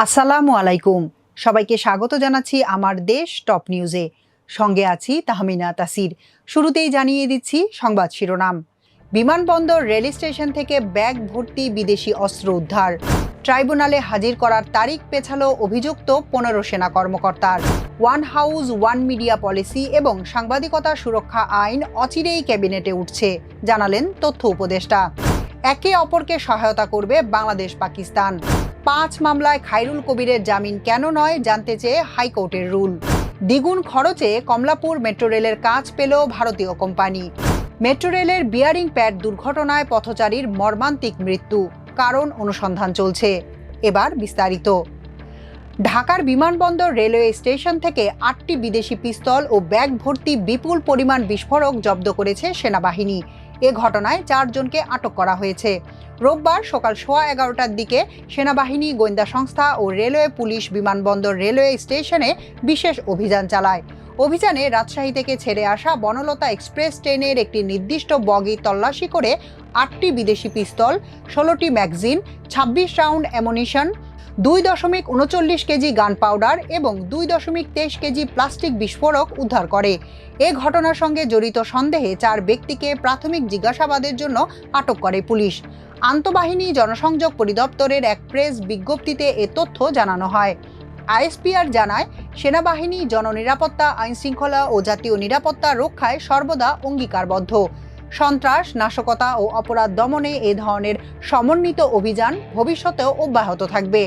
আসসালামু আলাইকুম। সবাইকে স্বাগত জানাচ্ছি আমার দেশ টপ নিউজে। সঙ্গে আছি তাহমিনা তাসির। শুরুতেই জানিয়ে দিচ্ছি সংবাদ শিরোনাম। বিমানবন্দর রেল স্টেশন থেকে ব্যাগ ভর্তি বিদেশি অস্ত্র উদ্ধার। ট্রাইব্যুনালে হাজির করার তারিখ পেছালো অভিযুক্ত 15 সেনা কর্মকর্তার। One house one media policy এবং সাংবাদিকতা সুরক্ষা আইন অচিরেই ক্যাবিনেটে উঠছে, জানালেন তথ্য উপদেষ্টা। একে অপরকে সহায়তা করবে বাংলাদেশ পাকিস্তান। 5 মামলায় খায়রুল কবিরের জামিন কেন নয় জানতে চেয়ে হাইকোর্টের রুল। দ্বিগুণ খরচে কমলাপুর মেট্রো রেলের কাজ পেল ভারতীয় কোম্পানি। মেট্রো রেলের বিয়ারিং প্যাড দুর্ঘটনায় পথচারীর মর্মান্তিক মৃত্যু, কারণ অনুসন্ধান চলছে। এবার বিস্তারিত। ঢাকার বিমানবন্দর রেলওয়ে স্টেশন থেকে 8টি বিদেশি পিস্তল ও ব্যাগ ভর্তি বিপুল পরিমাণ বিস্ফোরক জব্দ করেছে সেনাবাহিনী। এ ঘটনায় 4 জনকে আটক করা হয়েছে। রোববার সকাল 11:15টার দিকে সেনাবাহিনী, গোয়েন্দা সংস্থা ও রেলওয়ে পুলিশ বিমানবন্দর রেলওয়ে স্টেশনে বিশেষ অভিযান চালায়। অভিযানে রাজশাহী থেকে ছেড়ে আসা বনলতা এক্সপ্রেস ট্রেনের একটি নির্দিষ্ট বগি তল্লাশি করে 8টি বিদেশি পিস্তল, 16টি magazine, 26 round ammunition, 2.39 KG gunpowder এবং 2.23 কেজি প্লাস্টিক বিস্ফোরক উদ্ধার করে। এ ঘটনার সঙ্গে জড়িত সন্দেহে 4 ব্যক্তিকে প্রাথমিক জিজ্ঞাসাবাদের জন্য আটক করে পুলিশ। আন্তঃবাহিনী জনসংযোগ পরিদপ্তরের এক প্রেস বিজ্ঞপ্তিতে এ তথ্য জানানো হয়। আইএসপিআর জানায়, সেনাবাহিনী জননিরাপত্তা, আইনশৃঙ্খলা ও জাতীয় নিরাপত্তা রক্ষায় সর্বদা অঙ্গীকারবদ্ধ। সন্ত্রাস, নাশকতা ও অপরাধ দমনে এ ধরনের সমন্বিত অভিযান ভবিষ্যতেও অব্যাহত থাকবে।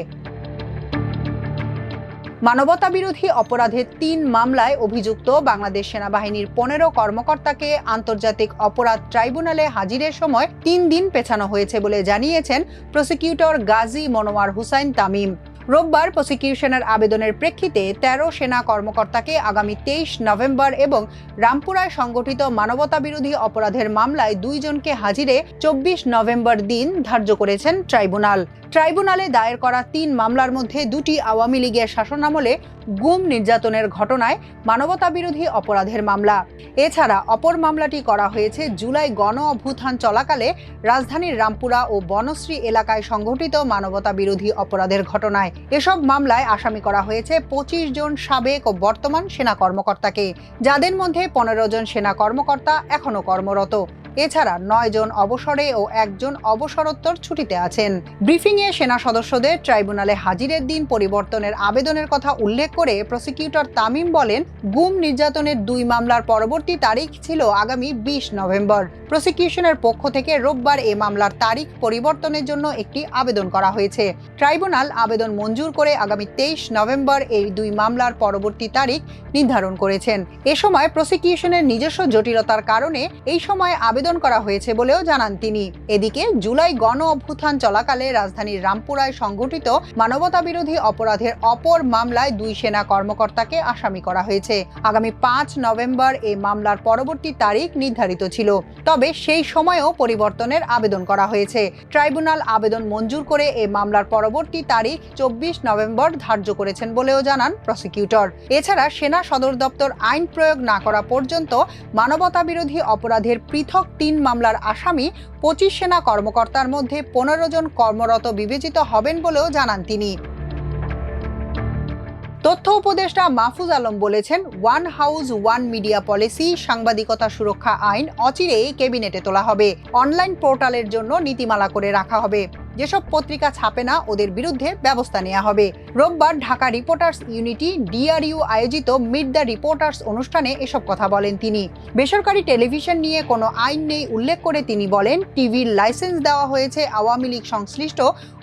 মানবতাবিরোধী অপরাধের 3 মামলায় অভিযুক্ত বাংলাদেশ সেনাবাহিনীর 15 কর্মকর্তাকে আন্তর্জাতিক অপরাধ ট্রাইব্যুনালে হাজিরের সময় 3 দিন পেছানো হয়েছে বলে জানিয়েছেন প্রসিকিউটর গাজী মনোয়ার হুসাইন তামিম। রোববার প্রসিকিউশনের আবেদনের প্রেক্ষিতে 13 সেনা কর্মকর্তাকে আগামী 23 নভেম্বর এবং রামপুরায় সংগঠিত মানবতাবিরোধী অপরাধের মামলায় 2 জনকে হাজিরে 24 নভেম্বর দিন ধার্য করেছেন ট্রাইব্যুনাল। ট্রাইব্যুনালে দায়ের করা 3 মামলার মধ্যে 2টি আওয়ামী লীগের শাসনামলে গুম নির্যাতনের ঘটনায় মানবতাবিরোধী অপরাধের মামলা। এছাড়া অপর মামলাটি করা হয়েছে জুলাই গণ অভ্যুত্থান চলাকালে রাজধানীর রামপুরা ও বনশ্রী এলাকায় সংঘটিত মানবতাবিরোধী অপরাধের ঘটনায়। এসব মামলায় আসামি করা হয়েছে 25 জন সাবেক ও বর্তমান সেনা কর্মকর্তাকে, যাদের মধ্যে 15 জন সেনা কর্মকর্তা এখনো কর্মরত। এছাড়া 9 জন অবসরে ও 1 জন অবসরোত্তর ছুটিতে আছেন। ব্রিফিংয়ে সেনা সদস্যদের ট্রাইব্যুনালে হাজিরের দিন পরিবর্তনের আবেদনের কথা উল্লেখ করে প্রসিকিউটর তামিম বলেন, গুম নির্যাতনের 2 মামলার পরবর্তী তারিখ ছিল আগামী 20 নভেম্বর। প্রসিকিউশনের পক্ষ থেকে রোববার এ মামলার তারিখ পরিবর্তনের জন্য একটি আবেদন করা হয়েছে। ট্রাইব্যুনাল আবেদন মঞ্জুর করে আগামী 23 নভেম্বর এই 2 মামলার পরবর্তী তারিখ নির্ধারণ করেছেন। এ সময় প্রসিকিউশনের নিজস্ব জটিলতার কারণে এই সময় আবেদন করা হয়েছে বলেও জানান তিনি। এদিকে জুলাই গণ অভ্যুত্থান চলাকালে রাজধানীর রামপুরায় সংঘটিত মানবতাবিরোধী অপরাধের অপর মামলায় 2 সেনা কর্মকর্তাকে আসামি করা হয়েছে। আগামী 5 নভেম্বর এই মামলার পরবর্তী তারিখ নির্ধারিত ছিল, তবে সেই সময়েও পরিবর্তনের আবেদন করা হয়েছে। ট্রাইব্যুনাল আবেদন মঞ্জুর করে এই মামলার পরবর্তী তারিখ 24 নভেম্বর ধার্য করেছেন বলেও জানান প্রসিকিউটর। এছাড়া সেনা সদর দপ্তর আইন প্রয়োগ না করা পর্যন্ত মানবতাবিরোধী অপরাধের পৃথক 3 মামলার আসামি 25 সেনা কর্মকর্তার মধ্যে 15 জন কর্মরত বিবেচিত হবেন বলেও জানান তিনি। তথ্য উপদেষ্টা মাহফুজ আলম বলেছেন, one house one media policy, সাংবাদিকতা সুরক্ষা আইন অচিরেই ক্যাবিনেটে তোলা হবে। অনলাইন পোর্টালের জন্য নীতিমালা করে রাখা হবে। যেসব পত্রিকা ছাপে না ওদের বিরুদ্ধে ব্যবস্থা নেওয়া হবে। রোববার ঢাকা রিপোর্টার্স ইউনিটি ডিআরইউ আয়োজিত মিট দ্য রিপোর্টার্স অনুষ্ঠানে এসব কথা বলেন তিনি। বেসরকারি টেলিভিশন নিয়ে কোনো আইন নেই উল্লেখ করে তিনি বলেন, টিভির লাইসেন্স দেওয়া হয়েছে আওয়ামী লীগ সংশ্লিষ্ট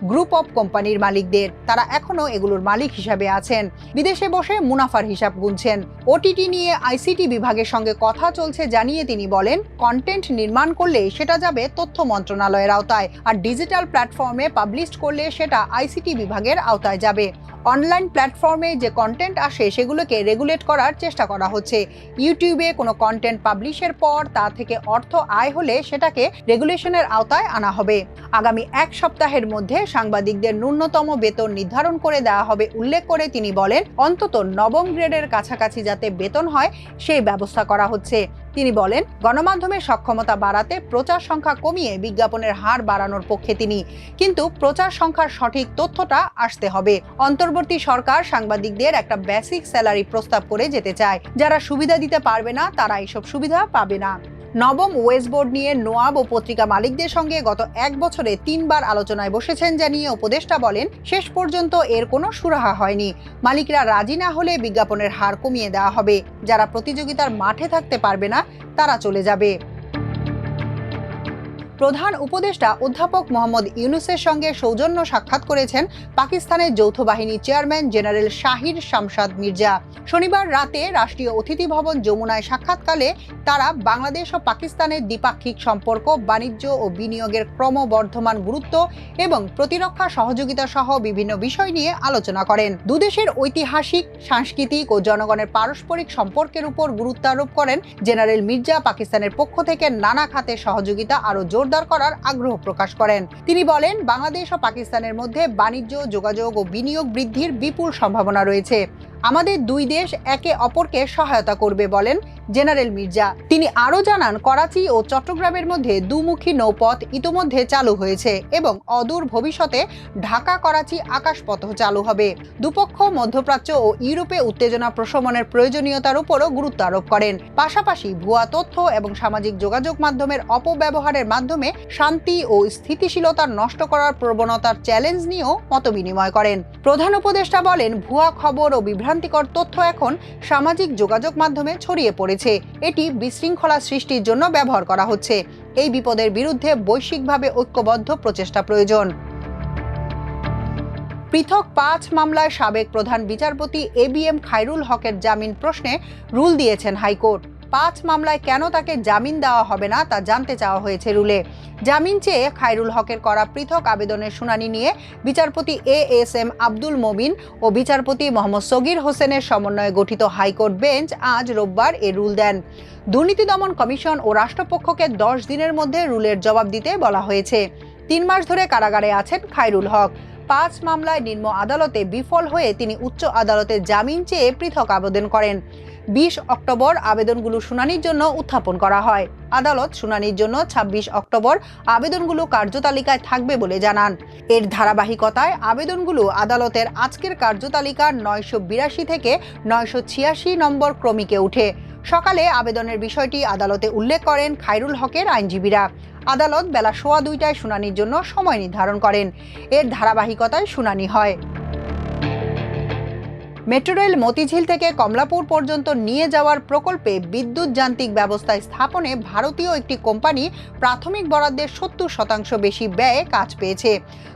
গ্রুপ অফ কোম্পানির মালিকদের। তারা এখনো এগুলোর মালিক হিসাবে আছেন, বিদেশে বসে মুনাফার হিসাব গুনছেন। ওটিটি নিয়ে আইসিটি বিভাগের সঙ্গে কথা চলছে জানিয়ে তিনি বলেন, কন্টেন্ট নির্মাণ করলে সেটা যাবে তথ্য মন্ত্রণালয়ের আওতায়, আর ডিজিটাল প্ল্যাটফর্মে পাবলিশ করলে সেটা আইসিটি বিভাগের আওতায় যাবে। অনলাইন প্ল্যাটফর্মে যে কন্টেন্ট আসে সেগুলোকে রেগুলেট করার চেষ্টা করা হচ্ছে। ইউটিউবে কোনো কন্টেন্ট পাবলিশের পর তা থেকে অর্থ আয় হলে সেটাকে রেগুলেশনের আওতায় আনা হবে। আগামী 1 সপ্তাহের মধ্যে সাংবাদিকদের ন্যূনতম বেতন নির্ধারণ করে দেওয়া হবে উল্লেখ করে তিনি বলেন, অন্তত 9ম গ্রেডের কাছাকাছি যাতে বেতন হয় সেই ব্যবস্থা করা হচ্ছে। তিনি বলেন, গণমাধ্যমের সক্ষমতা বাড়াতে প্রচার সংখ্যা কমিয়ে বিজ্ঞাপনের হার বাড়ানোর পক্ষে তিনি, কিন্তু প্রচার সংখ্যার সঠিক তথ্যটা আসতে হবে। অন্তর্বর্তী সরকার সাংবাদিকদের একটা বেসিক স্যালারি প্রস্তাব করে যেতে চায়। যারা সুবিধা দিতে পারবে না তারা এসব সুবিধা পাবে না। নবম ওয়েজ বোর্ড নিয়ে নোয়াব ও পত্রিকা মালিকদের সঙ্গে গত 1 বছরে 3 বার আলোচনায় বসেছেন জানিয়ে উপদেষ্টা বলেন, শেষ পর্যন্ত এর কোনো সুরাহা হয়নি। মালিকরা রাজি না হলে বিজ্ঞাপনের হার কমিয়ে দেওয়া হবে। যারা প্রতিযোগিতার মাঠে থাকতে পারবে না তারা চলে যাবে। প্রধান উপদেষ্টা অধ্যাপক মোহাম্মদ ইউনূসের সঙ্গে সৌজন্য সাক্ষাৎ করেছেন পাকিস্তানের যৌথ বাহিনী চেয়ারম্যান জেনারেল শাহির শামশাদ মির্জা। শনিবার রাতে রাষ্ট্রীয় অতিথি ভবন যমুনায় সাক্ষাৎকালে তারা বাংলাদেশ ও পাকিস্তানের দ্বিপাক্ষিক সম্পর্ক, বাণিজ্য ও বিনিয়োগের ক্রমবর্ধমান গুরুত্ব এবং প্রতিরক্ষা সহযোগিতা সহ বিভিন্ন বিষয় নিয়ে আলোচনা করেন। দুদেশের ঐতিহাসিক, সাংস্কৃতিক ও জনগণের পারস্পরিক সম্পর্কের উপর গুরুত্ব আরোপ করেন জেনারেল মির্জা। পাকিস্তানের পক্ষ থেকে নানা খাতে সহযোগিতা আরও জোরদার করার আগ্রহ প্রকাশ করেন। তিনি বলেন, বাংলাদেশ ও পাকিস্তানের মধ্যে বাণিজ্য, যোগাযোগ ও বিনিয়োগ বৃদ্ধির বিপুল সম্ভাবনা রয়েছে। আমাদের দুই দেশ একে অপরকে সহায়তা করবে বলেন জেনারেল মির্জা। তিনি আরও জানান, করাচি ও চট্টগ্রামের মধ্যে দুমুখী নৌপথ ইতোমধ্যে চালু হয়েছে এবং অদূর ভবিষ্যতে ঢাকা করাচি আকাশপথ চালু হবে। দুপক্ষ মধ্যপ্রাচ্য ও ইউরোপে উত্তেজনা প্রশমনের প্রয়োজনীয়তার উপরও গুরুত্ব আরোপ করেন। পাশাপাশি ভুয়া তথ্য এবং সামাজিক যোগাযোগ মাধ্যমের অপব্যবহারের মাধ্যমে শান্তি ও স্থিতিশীলতা নষ্ট করার প্রবণতার চ্যালেঞ্জ নিয়েও মতবিনিময় করেন। প্রধান উপদেষ্টা বলেন, ভুয়া খবর ও বিভ্রান্তিকর তথ্য এখন সামাজিক যোগাযোগ মাধ্যমে ছড়িয়ে পড়েছে। এটি বিশৃঙ্খলা সৃষ্টির জন্য ব্যবহার করা হচ্ছে। এই বিপদের বিরুদ্ধে বৈশ্বিকভাবে ঐক্যবদ্ধ প্রচেষ্টা প্রয়োজন। পৃথক 5 মামলায় সাবেক প্রধান বিচারপতি ABM খায়রুল হকের জামিন প্রশ্নে রুল দিয়েছেন হাইকোর্ট। 5 মামলায় কেন তাকে জামিন দেওয়া হবে না তা জানতে চাওয়া হয়েছে রুলে। জামিন চেয়ে খায়রুল হকের করা পৃথক আবেদনের শুনানি নিয়ে বিচারপতি ASM আব্দুল মমিন ও বিচারপতি মোহাম্মদ সগির হোসেনের সমন্বয়ে গঠিত হাইকোর্ট বেঞ্চ আজ রোববার এ রুল দেন। দুর্নীতি দমন কমিশন ও রাষ্ট্রপক্ষকে 10 দিনের মধ্যে রুলের জবাব দিতে বলা হয়েছে। 3 মাস ধরে কারাগারে আছেন খায়রুল হক। 5 মামলায় নিম্ন আদালতে বিফল হয়ে তিনি উচ্চ আদালতে জামিন চেয়ে পৃথক আবেদন করেন। 20 অক্টোবর আবেদনগুলো শুনানির জন্য উত্থাপন করা হয়। আদালত শুনানির জন্য 26 অক্টোবর আবেদনগুলো কার্যতালিকায় থাকবে বলে জানান। এর ধারাবাহিকতায় আবেদনগুলো আদালতের আজকের কার্যতালিকার 982 থেকে 986 নম্বর ক্রমিকে উঠে। সকালে আবেদনের বিষয়টি আদালতে উল্লেখ করেন খায়রুল হকের আইনজীবীরা। আদালত বেলা 2:15টায় শুনানির জন্য সময় নির্ধারণ করেন। এর ধারাবাহিকতায় শুনানি হয়। মেট্রো রেল মতিঝিল থেকে কমলাপুর পর্যন্ত নিয়ে যাওয়ার প্রকল্পে বিদ্যুৎ যান্ত্রিক ব্যবস্থা স্থাপনে ভারতীয় একটি কোম্পানি প্রাথমিক বরাদ্দের 70% বেশি ব্যয়ে কাজ পেয়েছে।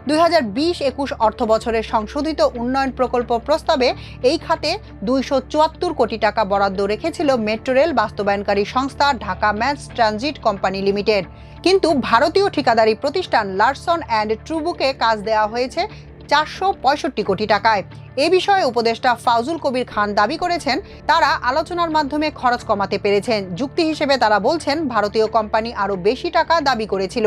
2020-21 অর্থ বছরের সংশোধিত উন্নয়ন প্রকল্প প্রস্তাবে এই খাতে 274 কোটি টাকা বরাদ্দ রেখেছিল মেট্রো রেল বাস্তবায়নকারী সংস্থা Dhaka mass transit company limited. কিন্তু ভারতীয় ঠিকাদারি প্রতিষ্ঠান লারসন অ্যান্ড ট্রুবুকে কাজ দেওয়া হয়েছে 465 কোটি টাকায়। এ বিষয়ে উপদেষ্টা ফাউজুল কবির খান দাবি করেছেন, তারা আলোচনার মাধ্যমে খরচ কমাতে পেরেছেন। যুক্তি হিসেবে তারা বলছেন, ভারতীয় কোম্পানি আরও বেশি টাকা দাবি করেছিল।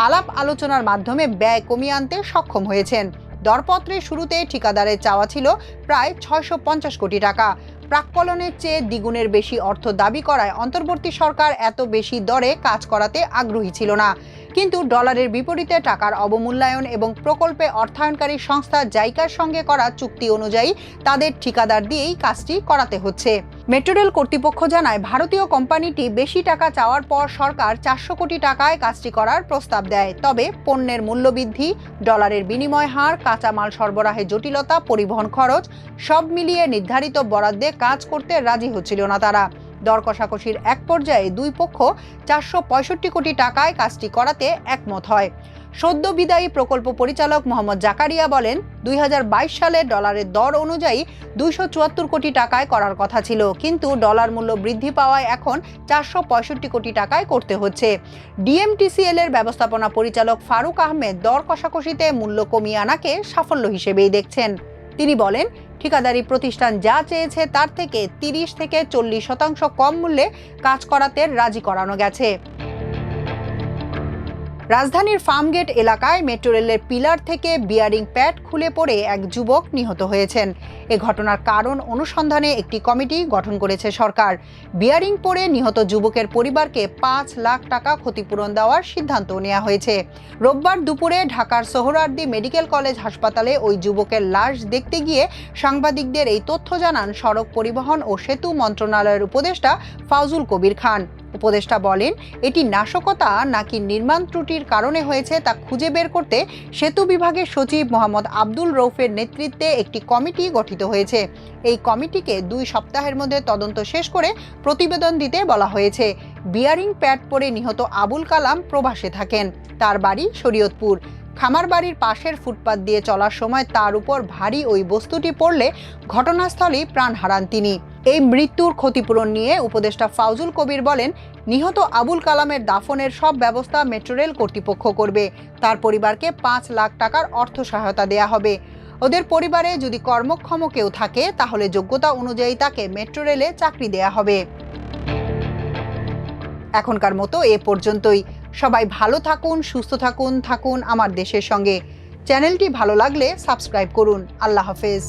আলাপ আলোচনার মাধ্যমে ব্যয় কমিয়ে আনতে সক্ষম হয়েছেন। দরপত্রের শুরুতে ঠিকাদারের চাওয়া ছিল প্রায় 650 কোটি টাকা। প্রাক্কলনের চেয়ে দ্বিগুণের বেশি অর্থ দাবি করায় অন্তর্বর্তী সরকার এত বেশি দরে কাজ করাতে আগ্রহী ছিল না। কিন্তু ডলারের বিপরীতে টাকার অবমূল্যায়ন এবং প্রকল্পে অর্থায়নকারী সংস্থা জাইকার সঙ্গে করা চুক্তি অনুযায়ী তাদের ঠিকাদার দিয়েই কাজটি করাতে হচ্ছে। মেট্রো রেল কর্তৃপক্ষ জানায়, ভারতীয় কোম্পানিটি বেশি টাকা চাওয়ার পর সরকার 400 কোটি টাকায় কাজটি করার প্রস্তাব দেয়। তবে পণ্যের মূল্যবৃদ্ধি, ডলারের বিনিময় হার, কাঁচামাল সরবরাহে জটিলতা, পরিবহন খরচ সব মিলিয়ে নির্ধারিত বরাদ্দে কাজ করতে রাজি হচ্ছিল না তারা। দর কষাকষির এক পর্যায়ে দুই পক্ষ 465 কোটি টাকায় কাজটি করাতে একমত হয়। সদ্য বিদায়ী প্রকল্প পরিচালক মোহাম্মদ জাকারিয়া বলেন, 2022 সালে ডলারের দর অনুযায়ী 274 কোটি টাকায় করার কথা ছিল, কিন্তু ডলার মূল্য বৃদ্ধি পাওয়ায় এখন 465 কোটি টাকায় করতে হচ্ছে। DMTCL এর ব্যবস্থাপনা পরিচালক ফারুক আহমেদ দর কষাকষিতে মূল্য কমিয়ে আনাকে সাফল্য হিসেবেই দেখছেন। তিনি বলেন, ঠিকাদারি প্রতিষ্ঠান যা চেয়েছে তার থেকে 30 থেকে 40% কম মূল্যে কাজ করাতে রাজি করানো গেছে। রাজধানীর ফার্মগেট এলাকায় মেট্রো রেলের পিলার থেকে বিয়ারিং প্যাড খুলে পড়ে এক যুবক নিহত হয়েছেন। এ ঘটনার কারণ অনুসন্ধানে একটি কমিটি গঠন করেছে সরকার। বিয়ারিং পড়ে নিহত যুবকের পরিবারকে ৫ লাখ টাকা ক্ষতিপূরণ দেওয়ার সিদ্ধান্ত নেওয়া হয়েছে। রোববার দুপুরে ঢাকার সোহরাওয়ার্দী মেডিকেল কলেজ হাসপাতালে ওই যুবকের লাশ দেখতে গিয়ে সাংবাদিকদের এই তথ্য জানান সড়ক পরিবহন ও সেতু মন্ত্রণালয়ের উপদেষ্টা ফাউজুল কবির খান। উপদেষ্টা বলেন, এটি নাশকতা নাকি নির্মাণ ত্রুটির কারণে হয়েছে তা খুঁজে বের করতে সেতু বিভাগের সচিব মোহাম্মদ আব্দুল রৌফের নেতৃত্বে একটি কমিটি গঠিত হয়েছে। এই কমিটিকে ২ সপ্তাহের মধ্যে তদন্ত শেষ করে প্রতিবেদন দিতে বলা হয়েছে। বিয়ারিং প্যাড পরে নিহত আবুল কালাম প্রবাসে থাকেন। তার বাড়ি শরীয়তপুর। খামার বাড়ির পাশের ফুটপাত দিয়ে চলার সময় তার উপর ভারী ওই বস্তুটি পড়লে ঘটনাস্থলেই প্রাণ হারান তিনি। এই মৃত্যুর ক্ষতিপূরণ নিয়ে উপদেষ্টা ফাউজুল কবির বলেন, নিহত আবুল কালামের দাফনের সব ব্যবস্থা মেট্রো রেল কর্তৃপক্ষ করবে। তার পরিবারকে ৫ লাখ টাকার অর্থ সহায়তা দেয়া হবে। ওদের পরিবারে যদি কর্মক্ষম কেউ থাকে তাহলে যোগ্যতা অনুযায়ী তাকে মেট্রো রেলে চাকরি দেয়া হবে। এখনকার মতো এ পর্যন্তই। সবাই ভালো থাকুন, সুস্থ থাকুন আমার দেশের সঙ্গে। চ্যানেলটি ভালো লাগলে সাবস্ক্রাইব করুন। আল্লাহ হাফেজ।